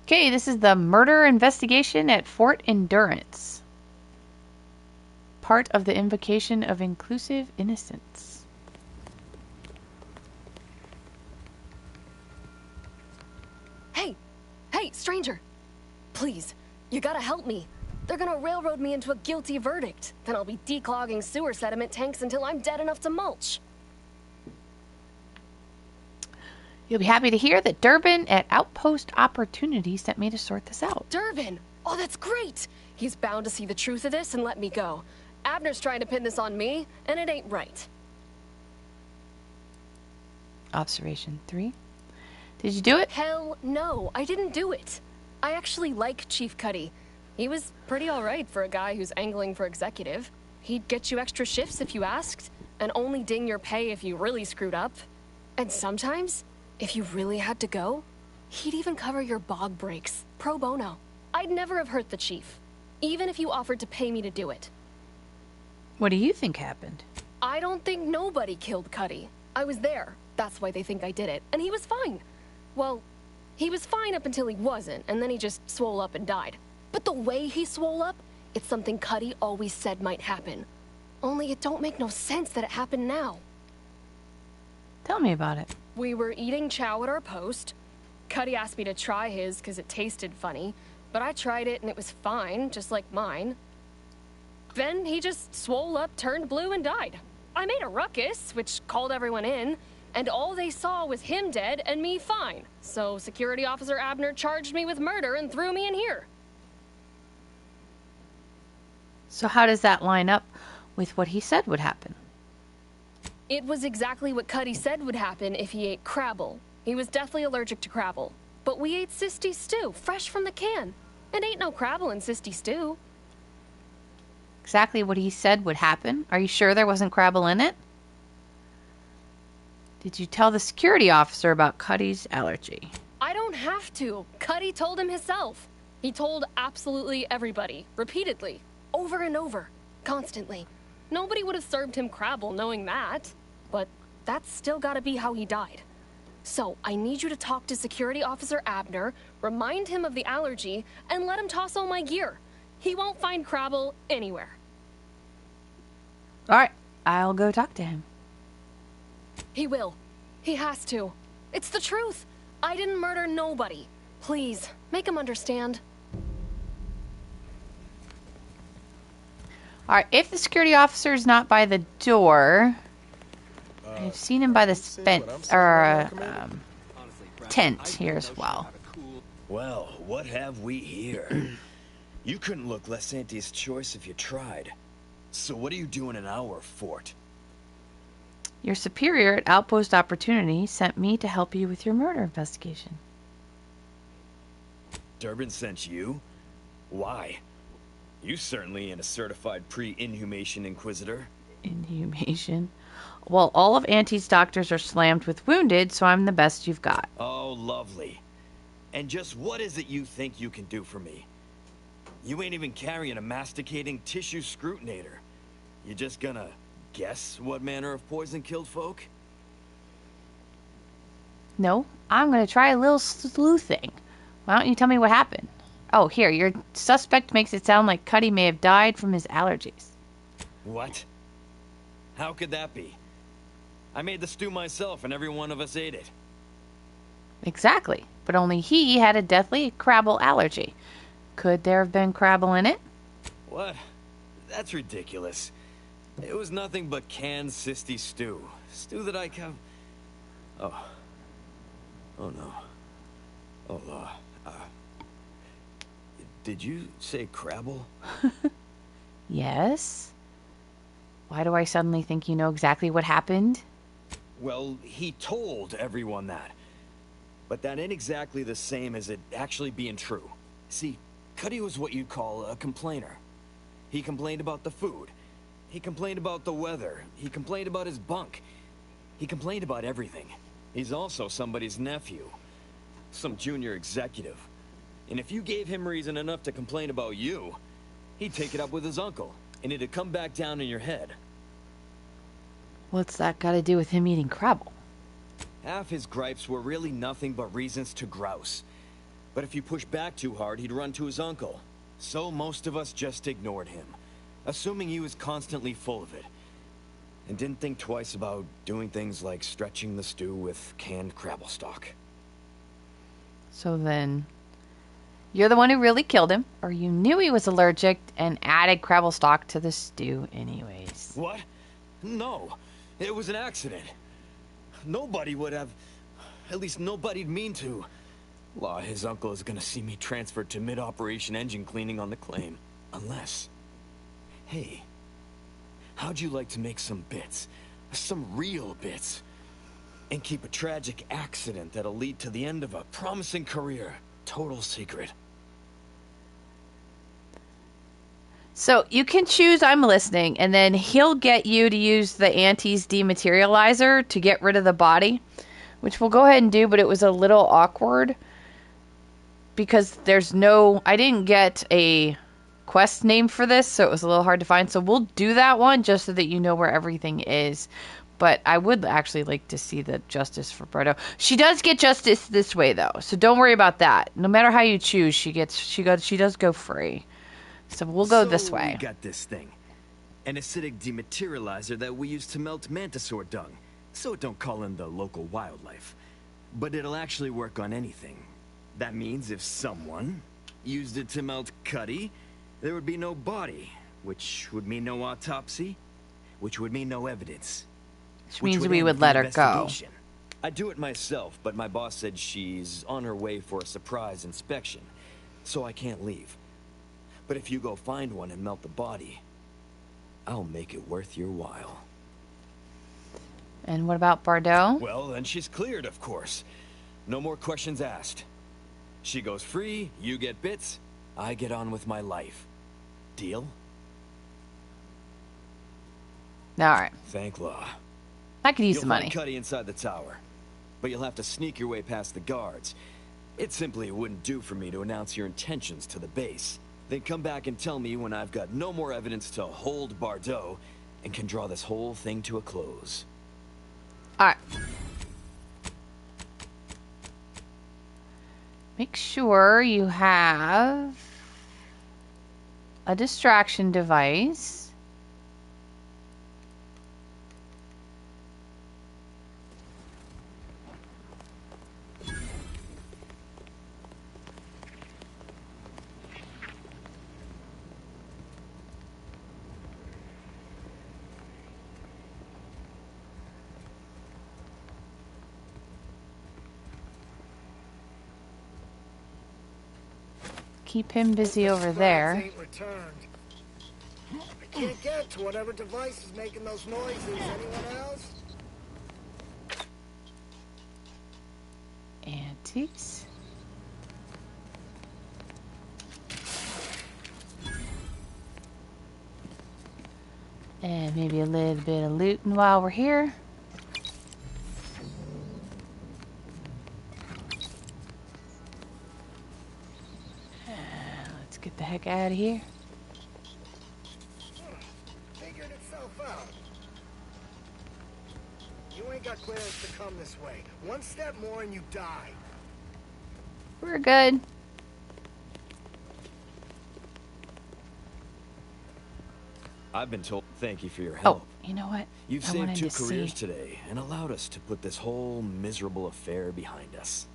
Okay, this is the murder investigation at Fort Endurance. Part of the Invocation of Inclusive Innocence. Hey, stranger! Please, you gotta help me. They're gonna railroad me into a guilty verdict. Then I'll be declogging sewer sediment tanks until I'm dead enough to mulch. You'll be happy to hear that Durbin at Outpost Opportunity sent me to sort this out. Durbin! Oh, that's great! He's bound to see the truth of this and let me go. Abner's trying to pin this on me, and it ain't right. Observation 3. Did you do it? Hell no, I didn't do it. I actually like Chief Cuddy. He was pretty alright for a guy who's angling for executive. He'd get you extra shifts if you asked, and only ding your pay if you really screwed up. And sometimes, if you really had to go, he'd even cover your bog breaks, pro bono. I'd never have hurt the chief, even if you offered to pay me to do it. What do you think happened? I don't think nobody killed Cuddy. I was there. That's why they think I did it, and he was fine. Well, he was fine up until he wasn't, and then he just swole up and died. But the way he swole up, it's something Cuddy always said might happen. Only it don't make no sense that it happened now. Tell me about it. We were eating chow at our post. Cuddy asked me to try his because it tasted funny, but I tried it and it was fine, just like mine. Then he just swole up, turned blue, and died. I made a ruckus, which called everyone in, and all they saw was him dead and me fine. So Security Officer Abner charged me with murder and threw me in here. So how does that line up with what he said would happen? It was exactly what Cuddy said would happen if he ate crabble. He was deathly allergic to crabble. But we ate sisty stew, fresh from the can. And ain't no crabble in sisty stew. Exactly what he said would happen? Are you sure there wasn't crabble in it? Did you tell the security officer about Cuddy's allergy? I don't have to. Cuddy told him himself. He told absolutely everybody, repeatedly, over and over, constantly. Nobody would have served him crabble knowing that. But that's still gotta be how he died. So, I need you to talk to Security Officer Abner, remind him of the allergy, and let him toss all my gear. He won't find crabble anywhere. Alright, I'll go talk to him. He will. He has to. It's the truth. I didn't murder nobody. Please, make him understand. Alright, if the security officer is not by the door, I've seen him by the tent here as well. Well, what have we here? You couldn't look less anti's choice if you tried. So what are you doing in our fort? Your superior at Outpost Opportunity sent me to help you with your murder investigation. Durbin sent you? Why? You certainly ain't a certified pre-inhumation inquisitor. Inhumation? Well, all of Auntie's doctors are slammed with wounded, so I'm the best you've got. Oh, lovely. And just what is it you think you can do for me? You ain't even carrying a masticating tissue scrutinator. You just gonna guess what manner of poison killed folk? No, I'm going to try a little sleuthing. Why don't you tell me what happened? Oh, here, your suspect makes it sound like Cuddy may have died from his allergies. What? How could that be? I made the stew myself and every one of us ate it. Exactly, but only he had a deathly crabble allergy. Could there have been crabble in it? What? That's ridiculous. It was nothing but canned cysty stew. Stew that I can... Oh. Oh no. Oh, did you say crabble? Yes. Why do I suddenly think you know exactly what happened? Well, he told everyone that. But that ain't exactly the same as it actually being true. See, Cuddy was what you'd call a complainer. He complained about the food. He complained about the weather. He complained about his bunk. He complained about everything. He's also somebody's nephew. Some junior executive. And if you gave him reason enough to complain about you, he'd take it up with his uncle, and it'd come back down in your head. What's that got to do with him eating crabble? Half his gripes were really nothing but reasons to grouse. But if you push back too hard, he'd run to his uncle. So most of us just ignored him, assuming he was constantly full of it. And didn't think twice about doing things like stretching the stew with canned crabble stock. So then, you're the one who really killed him, or you knew he was allergic and added crabble stock to the stew anyways. What? No, it was an accident. Nobody would have... At least nobody'd mean to. Law, his uncle is gonna see me transferred to mid-operation engine cleaning on the claim. Unless... Hey, how'd you like to make some bits? Some real bits? And keep a tragic accident that'll lead to the end of a promising career. Total secret. So you can choose I'm listening, and then he'll get you to use the Auntie's dematerializer to get rid of the body, which we'll go ahead and do, but it was a little awkward because there's no... I didn't get a quest name for this, so it was a little hard to find. So we'll do that one just so that you know where everything is. But I would actually like to see the justice for Bardo. She does get justice this way, though, so don't worry about that. No matter how you choose, she does go free. So we'll go this way. We got this thing. An acidic dematerializer that we use to melt mantisaur dung, so it don't call in the local wildlife. But it'll actually work on anything. That means if someone used it to melt Cuddy, there would be no body, which would mean no autopsy, which would mean no evidence. Which means we would let her go. I'd do it myself, but my boss said she's on her way for a surprise inspection, so I can't leave. But if you go find one and melt the body, I'll make it worth your while. And what about Bardo? Well, then she's cleared, of course. No more questions asked. She goes free, you get bits, I get on with my life. Deal? Alright. Thank law. I could use You'll some money. find Cuddy inside the tower, but you'll have to sneak your way past the guards. It simply wouldn't do for me to announce your intentions to the base. Then come back and tell me when I've got no more evidence to hold Bardo and can draw this whole thing to a close. Alright. Make sure you have a distraction device. Keep him busy over there. Ain't returned. I can't get to whatever device is making those noises. Anyone else? Antiques. And maybe a little bit of looting while we're here. Let's get the heck out of here. Figured itself out. You ain't got clearance to come this way. One step more and you die. We're good. I've been told thank you for your help. Oh, you know what? You've I saved wanted 2 to careers see. today and allowed us to put this whole miserable affair behind us.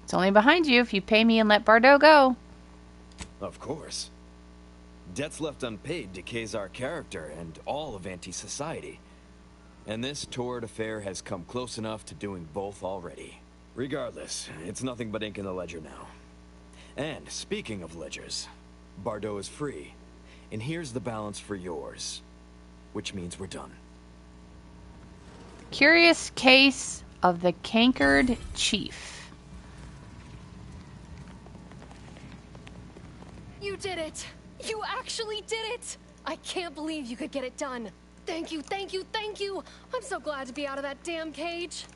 It's only behind you if you pay me and let Bardo go. Of course. Debts left unpaid decays our character and all of anti-society. And this torrid affair has come close enough to doing both already. Regardless, it's nothing but ink in the ledger now. And speaking of ledgers, Bardo is free. And here's the balance for yours. Which means we're done. Curious case of the Cankered Chief. You did it! You actually did it! I can't believe you could get it done. Thank you, thank you, thank you! I'm so glad to be out of that damn cage.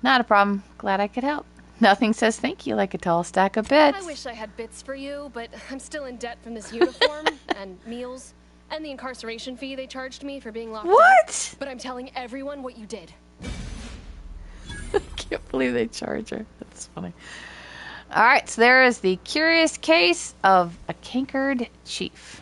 Not a problem. Glad I could help. Nothing says thank you like a tall stack of bits. I wish I had bits for you, but I'm still in debt from this uniform and meals and the incarceration fee they charged me for being locked up. What? But I'm telling everyone what you did. Okay. can't believe they charge her. That's funny. All right, so there is the curious case of a cankered chief.